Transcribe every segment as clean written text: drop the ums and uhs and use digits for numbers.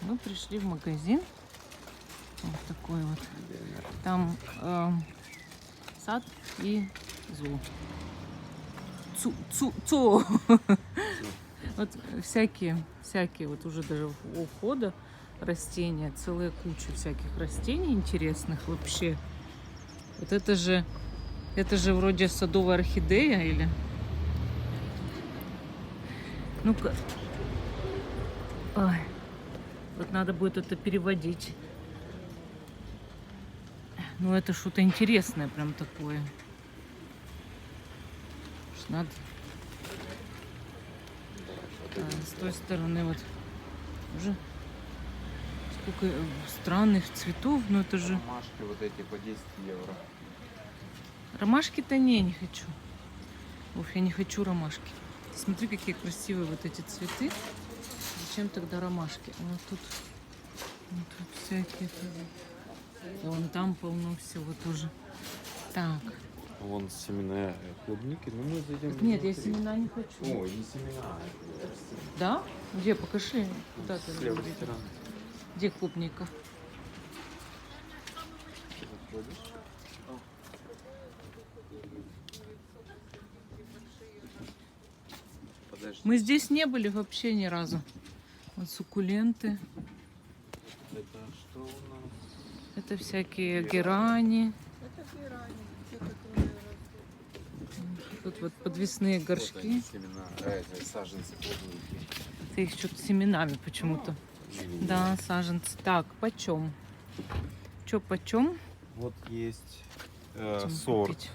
Мы пришли в магазин. Вот такой вот. Там сад и зоо. Цо. Вот всякие, вот уже даже у входа растения, целая куча всяких растений интересных вообще. Вот это же вроде садовая орхидея или... Ну-ка. Ой. Вот надо будет это переводить. Ну, это что-то интересное прям такое. Надо... Да, с той стороны вот уже сколько странных цветов, но это же... Ромашки вот эти по 10 евро. Ромашки-то не хочу. Уф, я не хочу ромашки. Смотри, какие красивые вот эти цветы. Зачем тогда ромашки? Вот тут всякие. Вон там полно всего тоже. Так. Вон семена клубники, но мы зайдем. Нет, я семена не хочу. Ой, не семена, это растения. Да? Где? Покажи. Куда ты? С левой стороны. Где клубника? Ты заходишь? Подожди. Мы здесь не были вообще ни разу. Вот суккуленты. Это что у нас? Это всякие герани. Тут вот подвесные Вот горшки. они, семена, это саженцы клубники. Это их что-то семенами почему-то. Да, саженцы. Так, почем? Чё почем? Вот есть Хотим сорт. купить.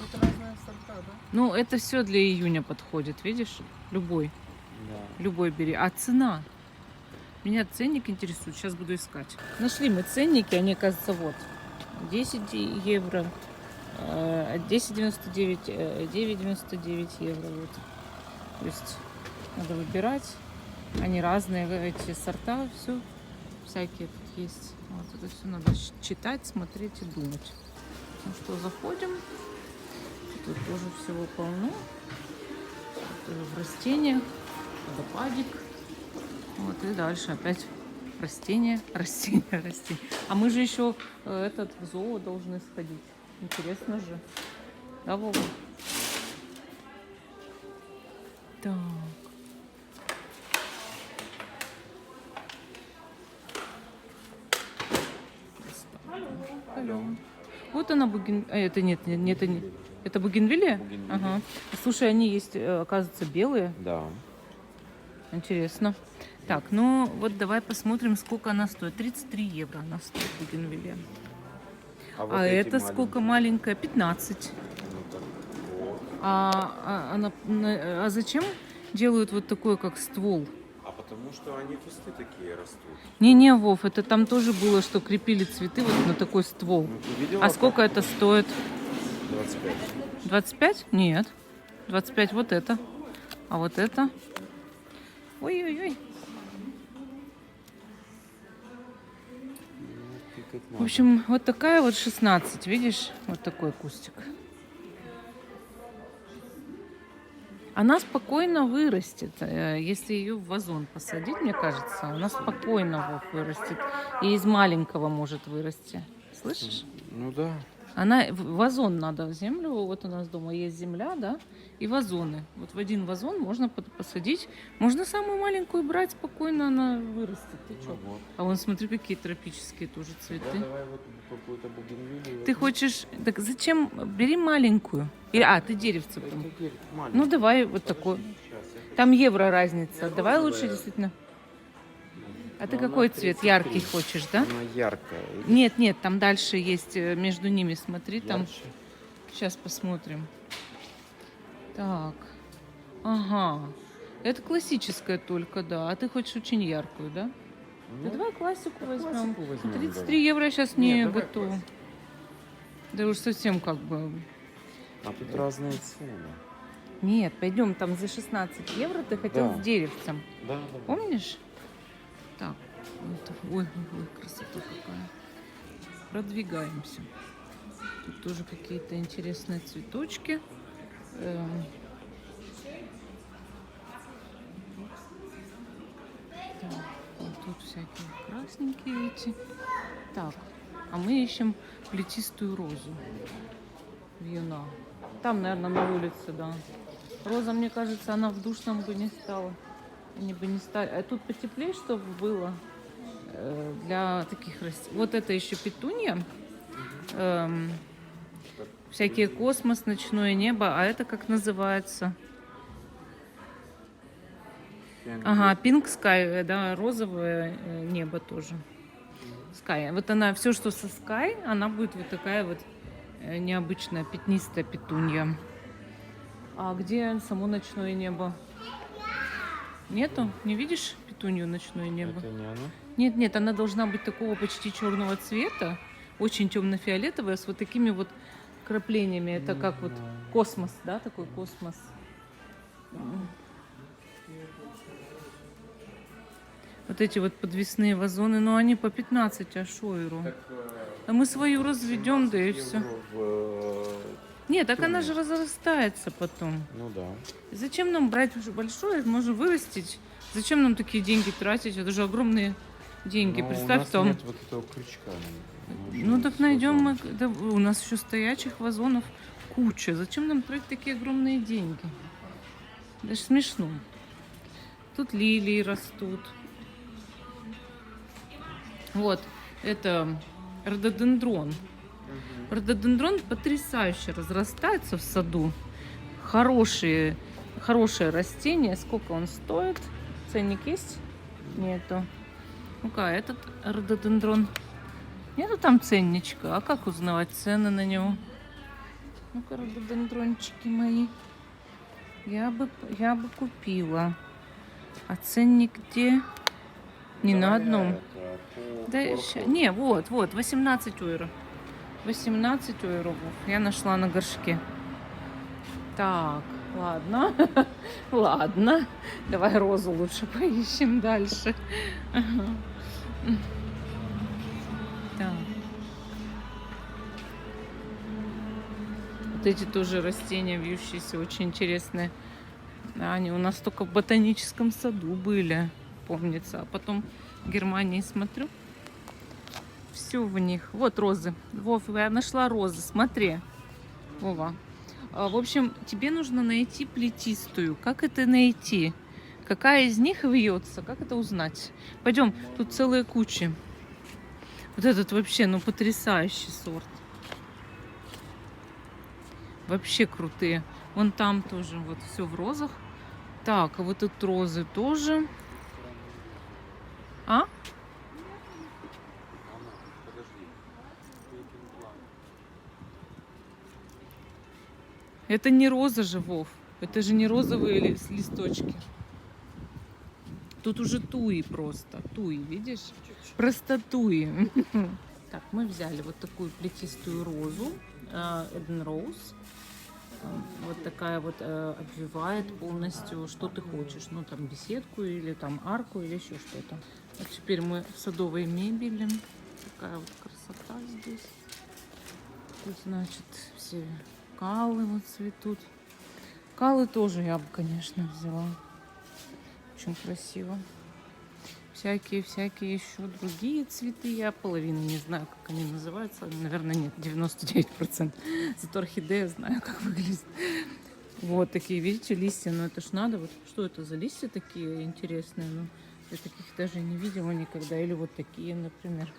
Это разные сорта, да? Ну, это все для июня подходит, видишь? Любой. Да. Любой бери. А цена? Меня ценник интересует. Сейчас буду искать. Нашли мы ценники. Они, кажется, вот. 10 евро. 10,99, 9,99 евро. Вот. То есть надо выбирать. Они разные, эти сорта, все всякие тут есть. Вот это все надо читать, смотреть и думать. Ну что, заходим. Тут тоже всего полно. Тоже в растениях. Водопадик. Вот и дальше опять растения. А мы же еще в зоо должны сходить. Интересно же. Да, Вова? Так. Алло. Вот она это нет, это не. Это бугенвилия? Бугенвилия. Ага. Слушай, они есть, оказывается, белые. Да. Интересно. Так, ну вот давай посмотрим, сколько она стоит. 33 евро она стоит, бугенвилия. Вот А эти это сколько маленькая? 15. Ну, так, вот. А зачем делают вот такой, как ствол? А потому что они кусты такие растут. Не, Вов, это там тоже было, что крепили цветы вот на такой ствол. Ну, ты видела, А сколько как? это стоит? 25. 25? Нет. 25 вот это. А вот это? Ой-ой-ой. В общем, вот такая вот 16, видишь? Вот такой кустик. Она спокойно вырастет, если ее в вазон посадить, мне кажется. Она спокойно, Вов, вырастет. И из маленького может вырасти. Слышишь? Ну да. Она в вазон надо в землю. Вот у нас дома есть земля, да, и вазоны. Вот в один вазон можно посадить. Можно самую маленькую брать, спокойно она вырастет. Ты чё? Ну вот. А вон смотри, какие тропические тоже цветы. Да, давай вот какую-то бугенвилию. Ты хочешь... Так зачем? Бери маленькую. Ты деревце там. Ну Ну, давай вот такой. Там евро разница. Давай лучше действительно. А ты какой цвет? Яркий хочешь, да? Она яркая. Нет, там дальше есть между ними. Смотри, там. Ярче. Сейчас посмотрим. Так. Ага. Это классическая только, да. А ты хочешь очень яркую, да? Ну, Да давай классику возьмем. классику возьмем, 33 евро я сейчас не Нет, давай готова. классику. Да уж совсем как бы. А тут разные цены. Нет, пойдем, там за 16 евро ты хотел Да. с деревцем. Да. Помнишь? Так, вот, ой, красота какая. Продвигаемся. Тут тоже какие-то интересные цветочки. Так, вот тут всякие красненькие эти. Так, а мы ищем плетистую розу. Вьюна. Там, наверное, на улице, да. Роза, мне кажется, она в душном бы не стала. Они бы не стали. А тут потеплее, чтобы было для таких растений. Вот это еще петунья. Всякие космос, ночное небо. А это как называется? Ага, Pink Sky, да, розовое небо тоже. Sky. Вот она, все, что со Sky, она будет вот такая вот необычная пятнистая петунья. А где само ночное небо? Нету? Не видишь петунью ночное небо? Это не она? Нет, нет, она должна быть такого почти черного цвета, очень темно-фиолетовая, с вот такими вот краплениями. Это как вот космос, да, такой космос. Вот эти вот подвесные вазоны, но они по 15 ашойру. А мы свою разведем, да и все. Нет, так она же разрастается потом. Ну да. Зачем нам брать уже большое, можно вырастить? Зачем нам такие деньги тратить? Это же огромные деньги. Но Представь, у нас там. нет вот этого крючка. Ну так найдем мы. Да, у нас еще стоячих вазонов куча. Зачем нам тратить такие огромные деньги? Даже смешно. Тут лилии растут. Вот, это рододендрон. Рододендрон потрясающе разрастается в саду. Хорошее растение. Сколько он стоит? Ценник есть? Нету. Ну-ка, этот рододендрон. Нету там ценничка. А как узнавать цены на него? Ну-ка, рододендрончики мои. Я бы купила. А ценник где? Не на одном. Да, не, вот, 18 евро. 18 евро. Я нашла на горшке. Так, ладно. Ладно. Давай розу лучше поищем дальше. Так. Вот эти тоже растения вьющиеся, очень интересные. Они у нас только в ботаническом саду были, помнится. А потом в Германии смотрю. Все в них. Вот розы. Вов, я нашла розы. Смотри. Вова. В общем, тебе нужно найти плетистую. Как это найти? Какая из них вьется? Как это узнать? Пойдем, тут целые кучи. Вот этот вообще, ну, потрясающий сорт. Вообще крутые. Вон там тоже вот все в розах. Так, а вот тут розы тоже. А? Это не роза же, Вов. Это же не розовые листочки. Тут уже туи просто. Туи, видишь? Просто туи. Так, мы взяли вот такую плетистую розу. Eden Rose. Вот такая вот обвивает полностью, что ты хочешь. Ну, там беседку или там арку или еще что-то. А теперь мы в садовой мебели. Такая вот красота здесь. Тут, значит, все калы вот цветут. Калы тоже я бы, конечно, взяла. Очень красиво. Всякие еще другие цветы. Я половину не знаю, как они называются. Наверное, нет, 99%. Зато орхидея знаю, как выглядит. Вот такие, видите, листья. Ну это ж надо. Вот что это за листья такие интересные? Ну, я таких даже не видела никогда. Или вот такие, например.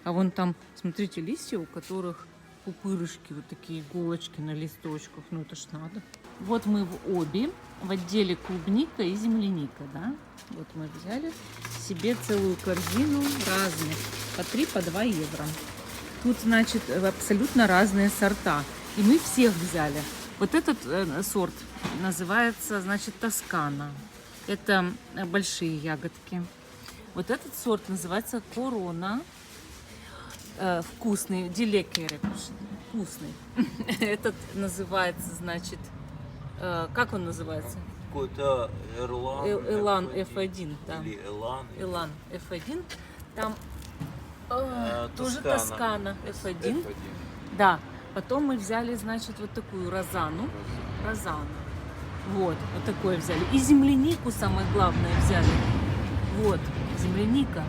А вон там, смотрите, листья, у которых пупырышки, вот такие иголочки на листочках. Ну это ж надо. Вот мы в обе, в отделе клубника и земляника, да. Вот мы взяли себе целую корзину разных, по 3, по 2 евро. Тут, значит, абсолютно разные сорта. И мы всех взяли. Вот этот сорт называется, значит, Тоскана. Это большие ягодки. Вот этот сорт называется Корона. Вкусный, дилекере, вкусный. Этот называется, значит, как он называется? Какой-то Элан F1, да. Или Элан. Элан F1. Там тоже Тоскана. Тоскана F1. F1. Да. Потом мы взяли, значит, вот такую розану. Розану. Вот такое взяли. И землянику, самое главное, взяли. Вот. Земляника.